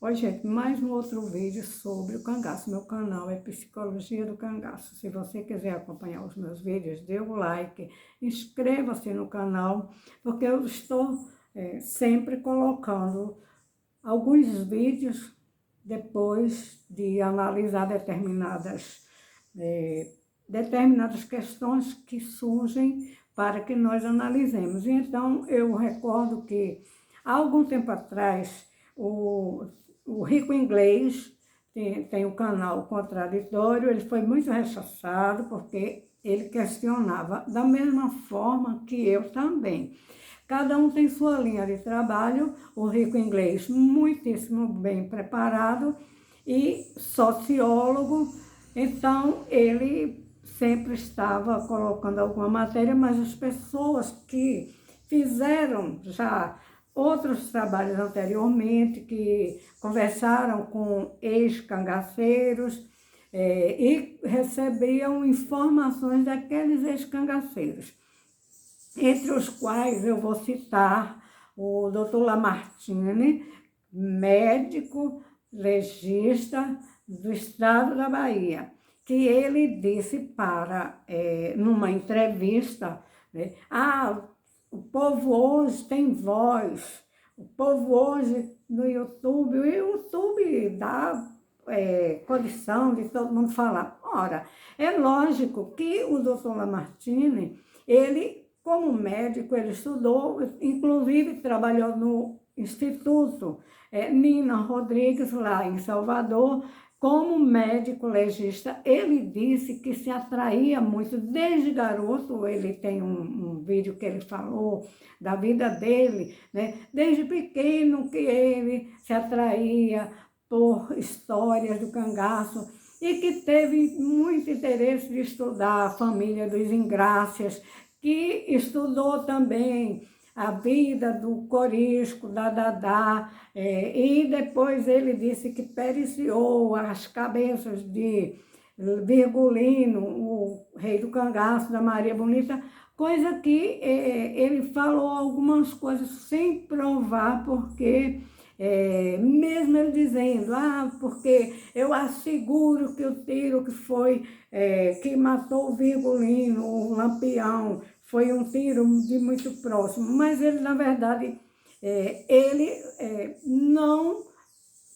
Oi, gente, mais um outro vídeo sobre o cangaço. Meu canal é Psicologia do Cangaço. Se você quiser acompanhar os meus vídeos, dê o like, inscreva-se no canal, porque eu estou sempre colocando alguns vídeos depois de analisar determinadas questões que surgem para que nós analisemos. Então, eu recordo que há algum tempo atrás, o Rico Inglês tem um canal contraditório, ele foi muito rechaçado porque ele questionava da mesma forma que eu também. Cada um tem sua linha de trabalho, o Rico Inglês muitíssimo bem preparado e sociólogo, então ele sempre estava colocando alguma matéria, mas as pessoas que fizeram já outros trabalhos anteriormente, que conversaram com ex-cangaceiros e recebiam informações daqueles ex-cangaceiros, entre os quais eu vou citar o Dr. Lamartine, médico legista do estado da Bahia, que ele disse numa entrevista, né, o povo hoje tem voz, o povo hoje no YouTube, o YouTube dá condição de todo mundo falar. Ora, é lógico que o doutor Lamartine, ele, como médico, ele estudou, inclusive trabalhou no Instituto Nina Rodrigues, lá em Salvador, como médico legista. Ele disse que se atraía muito desde garoto. Ele tem um vídeo que ele falou da vida dele, né? Desde pequeno que ele se atraía por histórias do cangaço e que teve muito interesse de estudar a família dos Ingrácias, que estudou também a vida do Corisco, da Dadá, e depois ele disse que periciou as cabeças de Virgulino, o rei do cangaço, da Maria Bonita, coisa que ele falou algumas coisas sem provar, porque mesmo ele dizendo, porque eu asseguro que o tiro que foi, que matou o Virgulino, o Lampião, foi um tiro de muito próximo, mas ele, na verdade, não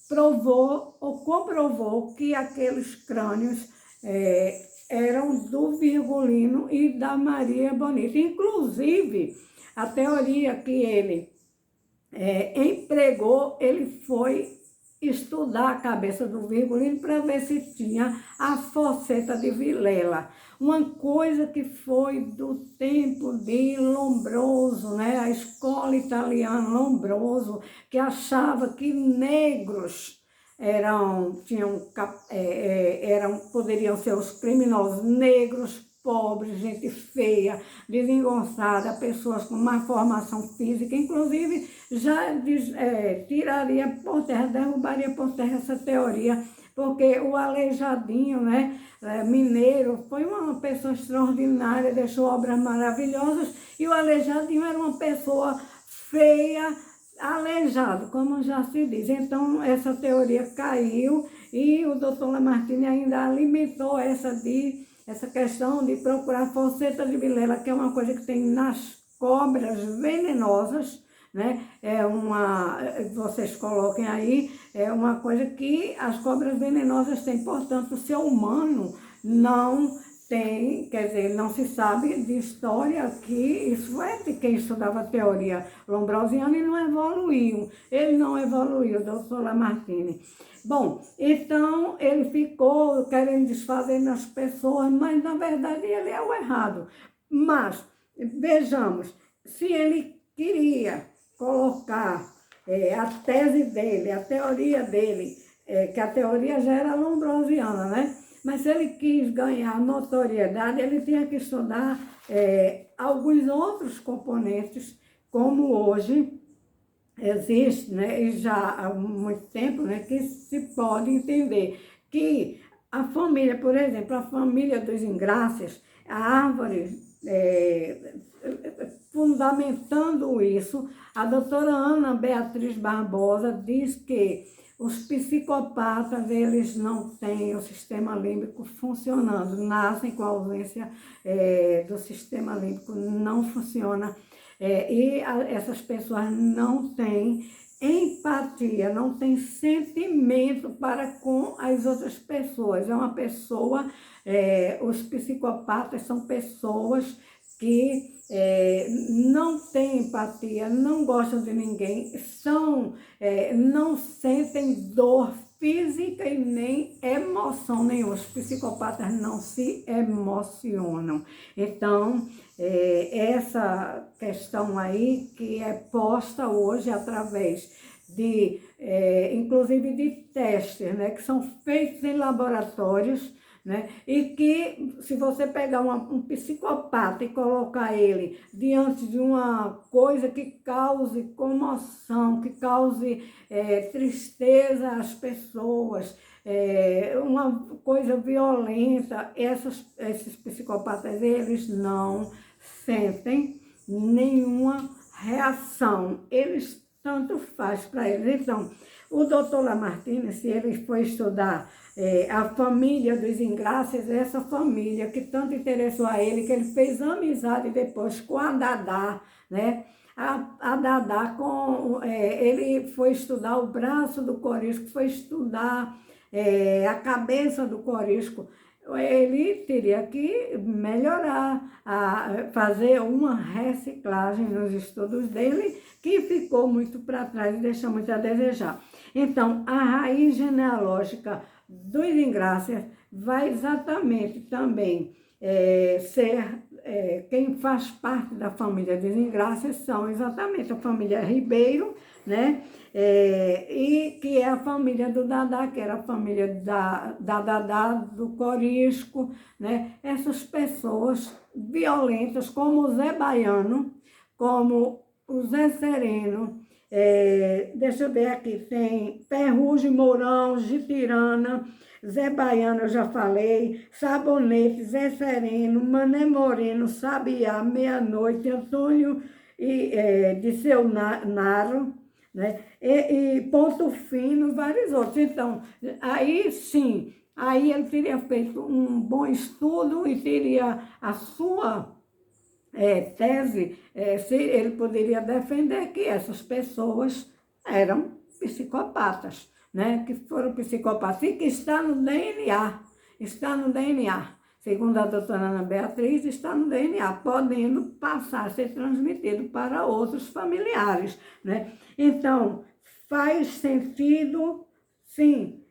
provou ou comprovou que aqueles crânios eram do Virgulino e da Maria Bonita. Inclusive, a teoria que ele empregou, ele foi estudar a cabeça do Virgulino para ver se tinha a fosseta de Vilela. Uma coisa que foi do tempo de Lombroso, né? A escola italiana Lombroso, que achava que negros poderiam ser os criminosos, negros, pobres, gente feia, desengonçada, pessoas com má formação física, inclusive já tiraria por terra, derrubaria por terra essa teoria, porque o Aleijadinho, né, mineiro, foi uma pessoa extraordinária, deixou obras maravilhosas, e o Aleijadinho era uma pessoa feia, aleijado, como já se diz. Então, essa teoria caiu e o doutor Lamartine ainda alimentou essa questão de procurar fosseta de Vilela, que é uma coisa que tem nas cobras venenosas, né? Vocês coloquem aí, é uma coisa que as cobras venenosas têm. Portanto, o ser humano não tem, quer dizer, não se sabe de história que isso é de quem estudava a teoria lombrosiana e não evoluiu. Ele não evoluiu, doutor Lamartine. Bom, então ele ficou querendo desfazer nas pessoas, mas na verdade ele é o errado. Mas, vejamos, se ele queria colocar a tese dele, a teoria dele, que a teoria já era lombrosiana, né? Mas se ele quis ganhar notoriedade, ele tinha que estudar alguns outros componentes, como hoje existe, né, e já há muito tempo, né, que se pode entender que a família, por exemplo, a família dos Ingrácias, a árvore, fundamentando isso, a doutora Ana Beatriz Barbosa diz que Os psicopatas, eles não têm o sistema límbico funcionando, nascem com a ausência do sistema límbico, não funciona. Essas pessoas não têm empatia, não têm sentimento para com as outras pessoas. É uma pessoa, os psicopatas são pessoas que não têm empatia, não gostam de ninguém, não sentem dor física e nem emoção nenhuma. Os psicopatas não se emocionam. Então, essa questão aí que é posta hoje através inclusive de testes, né, que são feitos em laboratórios, né? E que, se você pegar um psicopata e colocar ele diante de uma coisa que cause comoção, que cause tristeza às pessoas, uma coisa violenta, esses psicopatas, eles não sentem nenhuma reação, eles tanto faz para eles. Então, o doutor Lamartine, se ele foi estudar a família dos Ingrácias, essa família que tanto interessou a ele, que ele fez amizade depois com a Dadá, né? A Dadá, ele foi estudar o braço do corisco, foi estudar a cabeça do corisco. Ele teria que melhorar, fazer uma reciclagem nos estudos dele, que ficou muito para trás e deixa muito a desejar. Então, a raiz genealógica dos Ingrácias vai exatamente também ser, quem faz parte da família dos Ingrácias são exatamente a família Ribeiro, né? E que é a família do Dadá, que era a família da Dadá, do Corisco, né? Essas pessoas violentas, como o Zé Baiano, como o Zé Sereno, deixa eu ver aqui, tem Ferrugem, Mourão, Gitirana, Zé Baiano, eu já falei, Sabonete, Zé Sereno, Mané Moreno, Sabiá, Meia-Noite, Antônio de Seu Naro, né? E Ponto Fino, vários outros. Então, aí sim, aí ele teria feito um bom estudo e teria a sua tese, ele poderia defender que essas pessoas eram psicopatas, né? Que foram psicopatas e que está no DNA, está no DNA. Segundo a doutora Ana Beatriz, está no DNA, podendo passar a ser transmitido para outros familiares, né? Então, faz sentido, sim,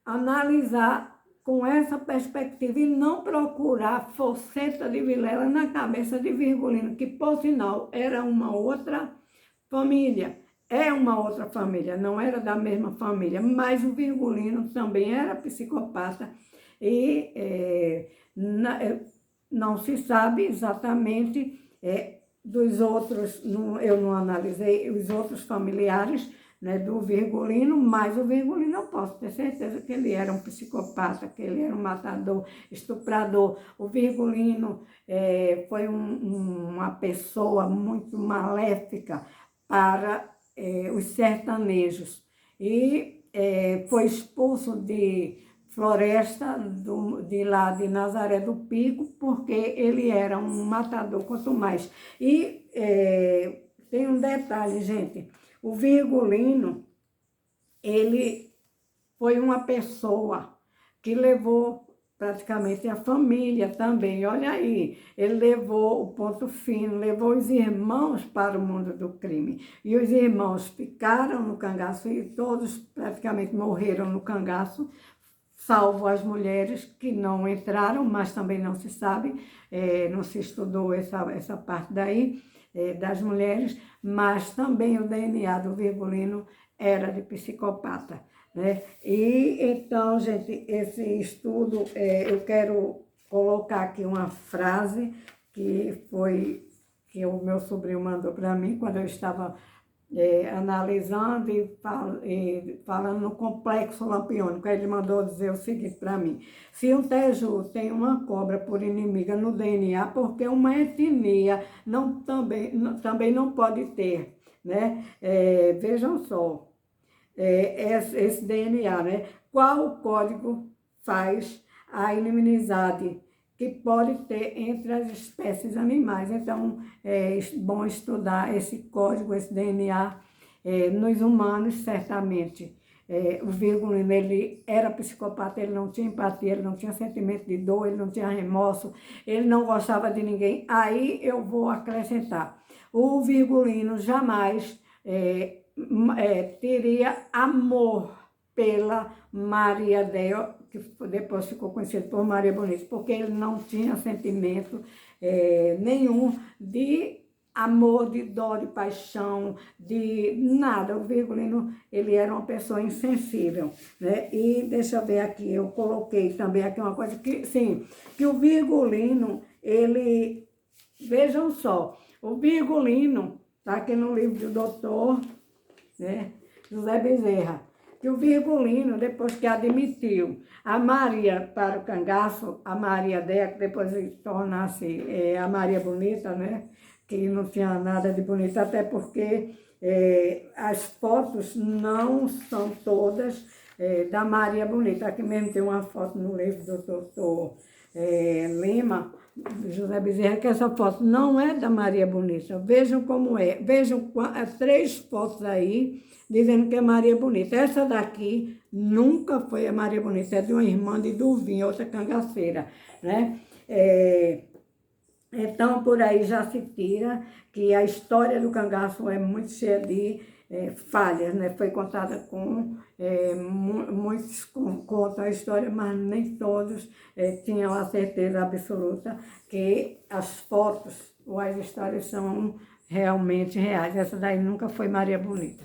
analisar com essa perspectiva e não procurar Fosseta de Vilela na cabeça de Virgulino, que, por sinal, era uma outra família. É uma outra família, não era da mesma família, mas o Virgulino também era psicopata e não se sabe exatamente dos outros, eu não analisei os outros familiares, né, do Virgulino, mas o Virgulino eu posso ter certeza que ele era um psicopata, que ele era um matador, estuprador. O Virgulino foi uma pessoa muito maléfica para os sertanejos e foi expulso de Floresta, de lá de Nazaré do Pico, porque ele era um matador, quanto mais. E tem um detalhe, gente, o Virgulino, ele foi uma pessoa que levou praticamente a família também, olha aí, ele levou o Ponto Fino, levou os irmãos para o mundo do crime, e os irmãos ficaram no cangaço e todos praticamente morreram no cangaço, salvo as mulheres que não entraram, mas também não se sabe, não se estudou essa parte daí, das mulheres, mas também o DNA do Virgulino era de psicopata, né? E então, gente, esse estudo, eu quero colocar aqui uma frase que o meu sobrinho mandou para mim quando eu estava analisando e falando no complexo lampiônico. Ele mandou dizer o seguinte para mim: se um Teju tem uma cobra por inimiga no DNA, porque uma etnia também não pode ter, né? Vejam só, esse DNA, né? Qual o código faz a inimizade que pode ter entre as espécies animais. Então, é bom estudar esse código, esse DNA. Nos humanos, certamente, o Virgulino, ele era psicopata, ele não tinha empatia, ele não tinha sentimento de dor, ele não tinha remorso, ele não gostava de ninguém. Aí eu vou acrescentar, o Virgulino jamais teria amor pela Maria Del, que depois ficou conhecido por Maria Bonita, porque ele não tinha sentimento nenhum de amor, de dó, de paixão, de nada. O Virgulino, ele era uma pessoa insensível, né? E deixa eu ver aqui, eu coloquei também aqui uma coisa que, sim, que o Virgulino, ele, vejam só, o Virgulino, tá aqui no livro do doutor, né, José Bezerra, que o Virgulino, depois que admitiu a Maria para o cangaço, a Maria Déia, que depois se tornasse a Maria Bonita, né, que não tinha nada de bonita, até porque as fotos não são todas da Maria Bonita. Aqui mesmo tem uma foto no livro do doutor Lima, José Bezerra, que essa foto não é da Maria Bonita. Vejam como é. Vejam 3 fotos aí, dizendo que é Maria Bonita. Essa daqui nunca foi a Maria Bonita, é de uma irmã de Duvinha, outra cangaceira, né? Então, por aí já se tira que a história do cangaço é muito cheia de falhas, né? Foi contada com, muitos contam a história, mas nem todos tinham a certeza absoluta que as fotos ou as histórias são realmente reais. Essa daí nunca foi Maria Bonita.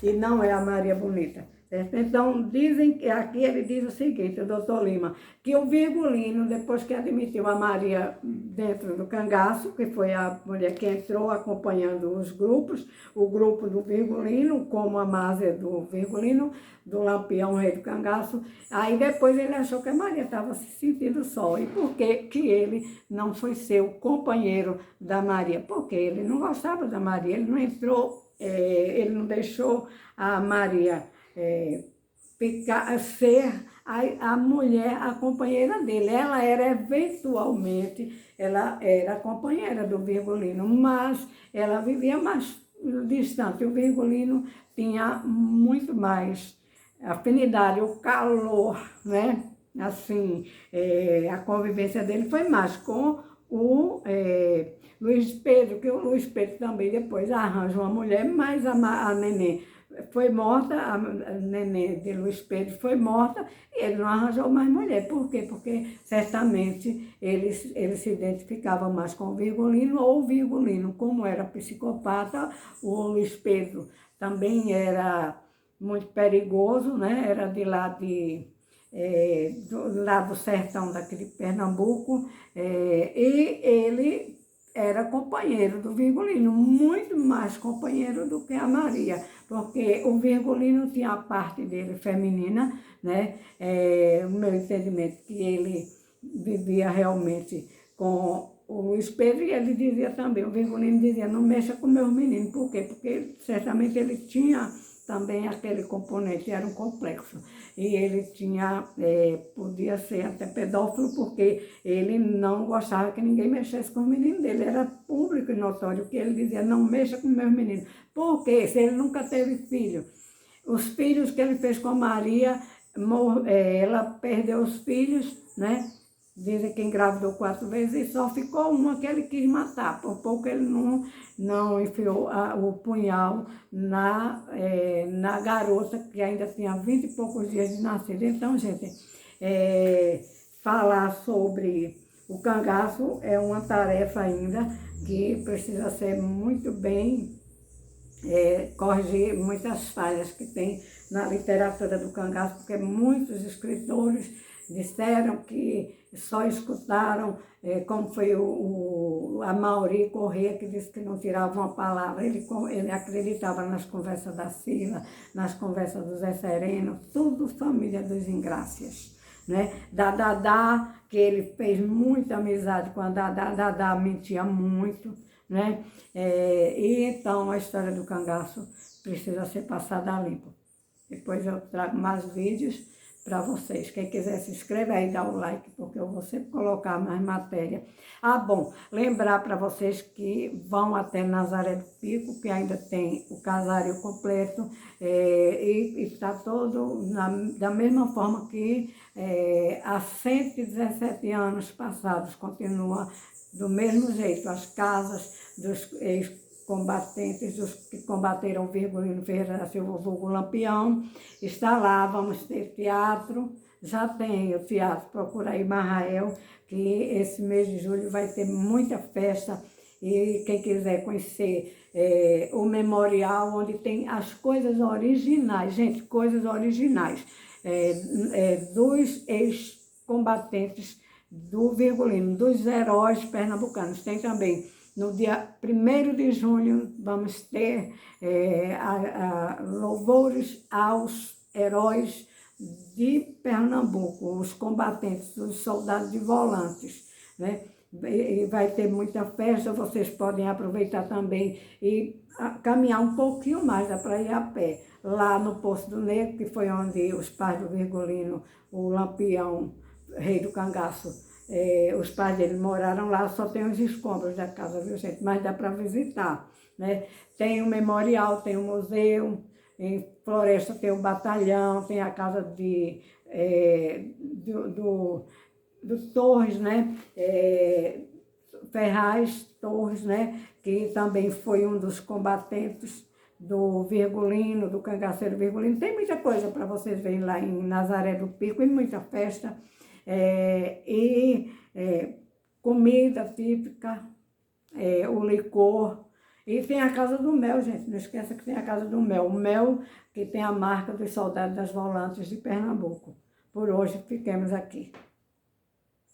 E não é a Maria Bonita. Certo? Então, dizem que aqui ele diz o seguinte, o doutor Lima, que o Virgulino, depois que admitiu a Maria dentro do cangaço, que foi a mulher que entrou acompanhando os grupos, o grupo do Virgulino, como a Másia do Virgulino, do Lampião, rei do cangaço, aí depois ele achou que a Maria estava se sentindo só. E por que ele não foi ser o companheiro da Maria? Porque ele não gostava da Maria, ele não entrou, ele não deixou a Maria ser a mulher, a companheira dele. Ela era eventualmente, ela era a companheira do Virgulino, mas ela vivia mais distante. O Virgulino tinha muito mais afinidade, o calor, né? Assim, a convivência dele foi mais com o Luiz Pedro, que o Luiz Pedro também depois arranja uma mulher, mas a Nenê foi morta, a Nenê de Luiz Pedro foi morta e ele não arranjou mais mulher. Por quê? Porque certamente ele se identificava mais com o Virgulino, ou o Virgulino, como era psicopata, o Luiz Pedro também era muito perigoso, né? Era de lá do sertão daquele Pernambuco, e ele era companheiro do Virgulino, muito mais companheiro do que a Maria, porque o Virgulino tinha a parte dele feminina, né? O meu entendimento que ele vivia realmente com o Luiz Pedro, e ele dizia também, o Virgulino dizia, não mexa com meus meninos. Por quê? Porque certamente ele tinha também aquele componente, era um complexo. E ele tinha, podia ser até pedófilo, porque ele não gostava que ninguém mexesse com os meninos dele. Era público e notório que ele dizia, não mexa com meus meninos. Por quê? Se ele nunca teve filho. Os filhos que ele fez com a Maria, ela perdeu os filhos, né? Dizem que engravidou 4 vezes e só ficou uma que ele quis matar. Por pouco ele não enfiou o punhal na garota, que ainda tinha 20 e poucos dias de nascida. Então, gente, falar sobre o cangaço é uma tarefa ainda que precisa ser muito bem, corrigir muitas falhas que tem na literatura do cangaço, porque muitos escritores disseram que só escutaram, como foi a Mauri Corrêa, que disse que não tirava uma palavra. Ele acreditava nas conversas da Sila, nas conversas do Zé Sereno, tudo família dos Ingrácias, né? Dadá, que ele fez muita amizade com a Dadá mentia muito, né? E então a história do cangaço precisa ser passada a limpo. Depois eu trago mais vídeos para vocês. Quem quiser se inscreve aí, dá o like, porque eu vou sempre colocar mais matéria. Ah, bom, lembrar para vocês que vão até Nazaré do Pico, que ainda tem o casário completo, e está todo da mesma forma que há 117 anos passados, continua do mesmo jeito. As casas dos ex-combatentes, dos que combateram o Virgulino Ferreira da Silva, vulgo Lampião, está lá. Vamos ter teatro, já tem o teatro Procura aí Marrael, que esse mês de julho vai ter muita festa, e quem quiser conhecer o memorial, onde tem as coisas originais, gente, coisas originais, dos ex-combatentes do Virgulino, dos heróis pernambucanos. Tem também, no dia 1º de junho, vamos ter louvores aos heróis de Pernambuco, os combatentes, os soldados de volantes, né? E vai ter muita festa, vocês podem aproveitar também e caminhar um pouquinho mais, dá para ir a pé. Lá no Poço do Negro, que foi onde os pais do Virgulino, o Lampião, rei do cangaço, os pais dele moraram lá, só tem os escombros da casa, viu, gente? Mas dá para visitar, né? Tem o memorial, tem o museu, em Floresta tem o batalhão, tem a casa do Torres, né? Ferraz Torres, né? Que também foi um dos combatentes do Virgulino, do cangaceiro Virgulino. Tem muita coisa para vocês verem lá em Nazaré do Pico, e muita festa, comida típica, o licor. E tem a Casa do Mel, gente, não esqueça que tem a Casa do Mel. O mel que tem a marca dos soldados das volantes de Pernambuco. Por hoje, fiquemos aqui.